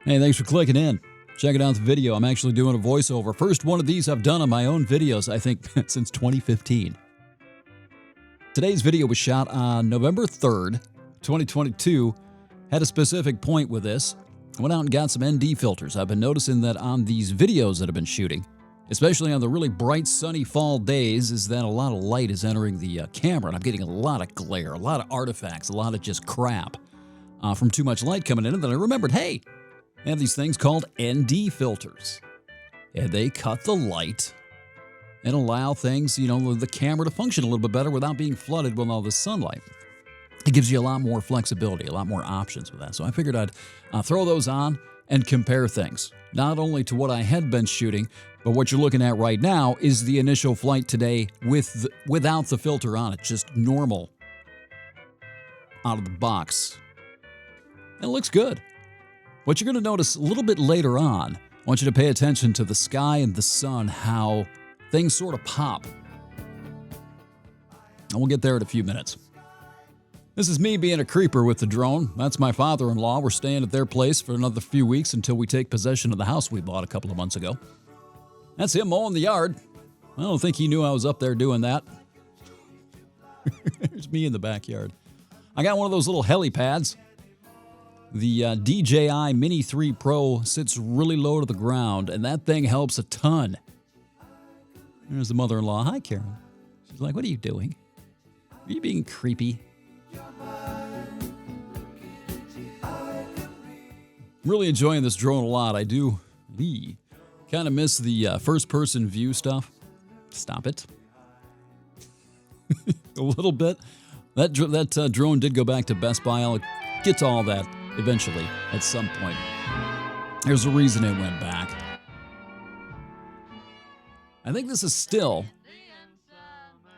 Hey, thanks for clicking in. Checking out the video. I'm actually doing a voiceover. First one of these I've done on my own videos, I think, since 2015. Today's video was shot on November 3rd, 2022. Had a specific point with this. I went out and got some ND filters. I've been noticing that on these videos that I've been shooting, especially on the really bright, sunny fall days, is that a lot of light is entering the camera, and I'm getting a lot of glare, a lot of artifacts, a lot of just crap from too much light coming in. And then I remembered, hey, I have these things called ND filters, and they cut the light and allow things, the camera to function a little bit better without being flooded with all this sunlight. It gives you a lot more flexibility, a lot more options with that. So I figured I'd throw those on and compare things, not only to what I had been shooting, but what you're looking at right now is the initial flight today without the filter on it, just normal out of the box. And it looks good. What you're going to notice a little bit later on, I want you to pay attention to the sky and the sun, how things sort of pop. And we'll get there in a few minutes. This is me being a creeper with the drone. That's my father-in-law. We're staying at their place for another few weeks until we take possession of the house we bought a couple of months ago. That's him mowing the yard. I don't think he knew I was up there doing that. There's me in the backyard. I got one of those little helipads. The DJI Mini 3 Pro sits really low to the ground, and that thing helps a ton. There's the mother-in-law. Hi, Karen. She's like, what are you doing? Are you being creepy? Really enjoying this drone a lot. I do kind of miss the first-person view stuff. Stop it. A little bit. That drone did go back to Best Buy. I'll get to all that eventually at some point. There's a reason it went back. I think this is still...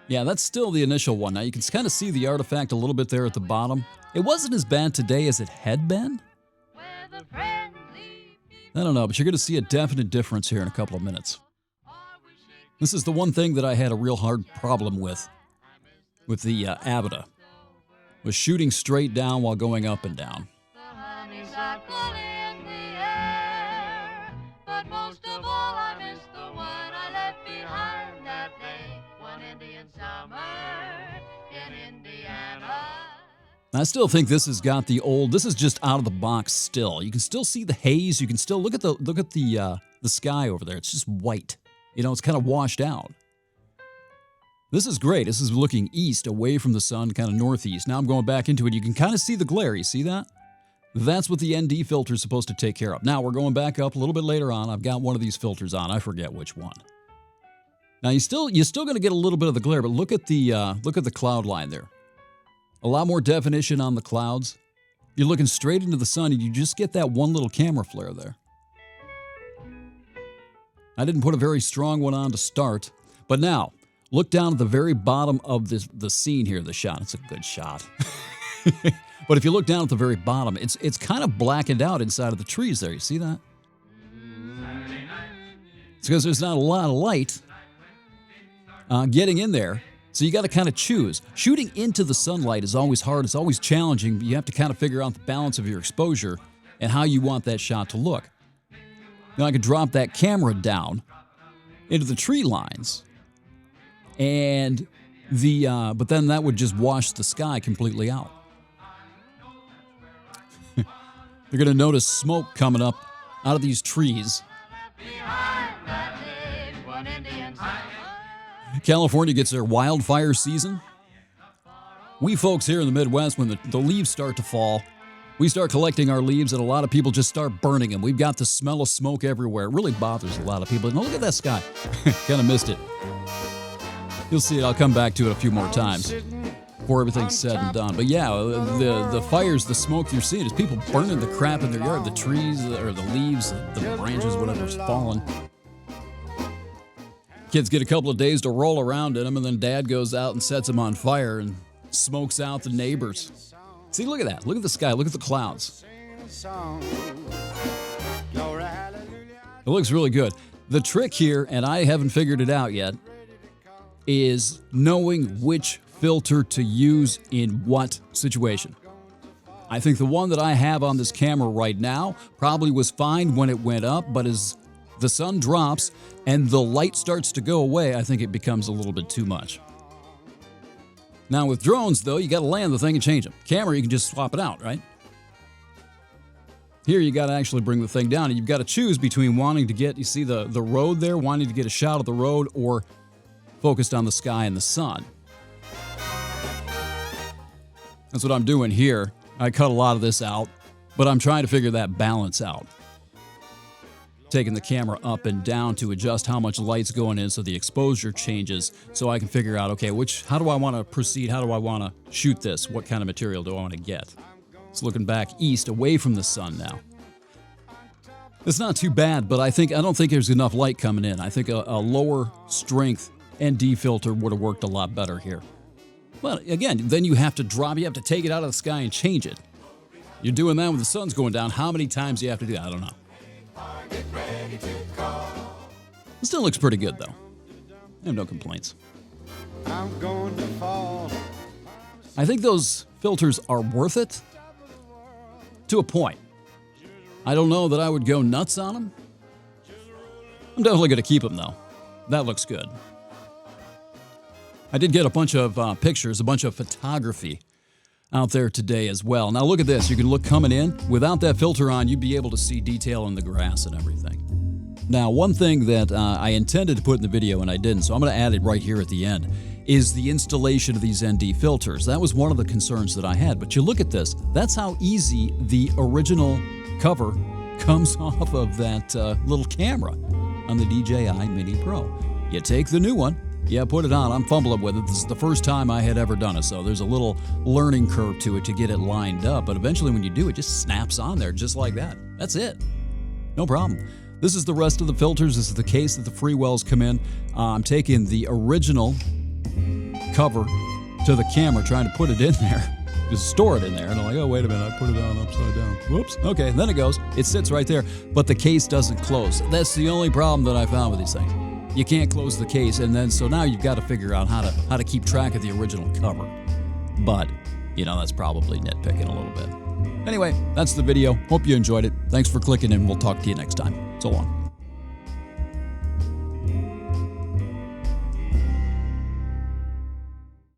Yeah, that's still the initial one. Now, you can kind of see the artifact a little bit there at the bottom. It wasn't as bad today as it had been. I don't know, but you're going to see a definite difference here in a couple of minutes. This is the one thing that I had a real hard problem with the Avida, was shooting straight down while going up and down. But most of all, I miss the one I left behind that day, one Indian summer in Indiana. I still think this has got the old. This is just out of the box still. You can still see the haze. You can still look at the sky over there. It's just white. It's kind of washed out. This is great. This is looking east, away from the sun, kind of northeast. Now I'm going back into it. You can kind of see the glare. You see that? That's what the ND filter is supposed to take care of. Now we're going back up a little bit later on. I've got one of these filters on. I forget which one. Now you're still going to get a little bit of the glare, but look at the cloud line there. A lot more definition on the clouds. You're looking straight into the sun, and you just get that one little camera flare there. I didn't put a very strong one on to start, but now look down at the very bottom of the scene here. The shot. It's a good shot. But if you look down at the very bottom, it's kind of blackened out inside of the trees there. You see that? It's because there's not a lot of light getting in there. So you got to kind of choose. Shooting into the sunlight is always hard. It's always challenging. You have to kind of figure out the balance of your exposure and how you want that shot to look. Now I could drop that camera down into the tree lines, and but then that would just wash the sky completely out. You're going to notice smoke coming up out of these trees. California gets their wildfire season. We folks here in the Midwest, when the leaves start to fall, we start collecting our leaves, and a lot of people just start burning them. We've got the smell of smoke everywhere. It really bothers a lot of people. Now look at that sky. Kind of missed it. You'll see it. I'll come back to it a few more times before everything's said and done. But yeah, the fires, the smoke you're seeing is people burning the crap in their yard, the trees or the leaves, the branches, whatever's falling. Kids get a couple of days to roll around in them, and then Dad goes out and sets them on fire and smokes out the neighbors. See, look at that. Look at the sky. Look at the clouds. It looks really good. The trick here, and I haven't figured it out yet, is knowing which filter to use in what situation. I think the one that I have on this camera right now probably was fine when it went up, but as the sun drops and the light starts to go away, I think it becomes a little bit too much. Now with drones, though, you got to land the thing and change them. Camera, you can just swap it out, right? Here, you got to actually bring the thing down, and you've got to choose between wanting to get, you see the road there, wanting to get a shot of the road, or focused on the sky and the sun. That's what I'm doing here. I cut a lot of this out, but I'm trying to figure that balance out. Taking the camera up and down to adjust how much light's going in so the exposure changes, so I can figure out, okay, how do I want to proceed? How do I want to shoot this? What kind of material do I want to get? It's looking back east, away from the sun now. It's not too bad, but I don't think there's enough light coming in. I think a lower strength ND filter would have worked a lot better here. Well, again, then you have to take it out of the sky and change it. You're doing that when the sun's going down. How many times do you have to do that? I don't know. It still looks pretty good, though. I have no complaints. I'm going to fall. I think those filters are worth it to a point. I don't know that I would go nuts on them. I'm definitely going to keep them, though. That looks good. I did get a bunch of pictures, a bunch of photography out there today as well. Now look at this. You can look coming in. Without that filter on, you'd be able to see detail in the grass and everything. Now, one thing that I intended to put in the video and I didn't, so I'm going to add it right here at the end, is the installation of these ND filters. That was one of the concerns that I had. But you look at this. That's how easy the original cover comes off of that little camera on the DJI Mini Pro. You take the new one. Yeah, put it on. I'm fumbling with it. This is the first time I had ever done it, so there's a little learning curve to it to get it lined up. But eventually when you do, it just snaps on there just like that. That's it. No problem. This is the rest of the filters. This is the case that the Freewells come in. I'm taking the original cover to the camera, trying to put it in there. Just store it in there. And I'm like, oh, wait a minute, I put it on upside down. Whoops. Okay, then it goes. It sits right there, but the case doesn't close. That's the only problem that I found with these things. You can't close the case, and then so now you've got to figure out how to keep track of the original cover. But, that's probably nitpicking a little bit. Anyway, that's the video. Hope you enjoyed it. Thanks for clicking, and we'll talk to you next time. So long.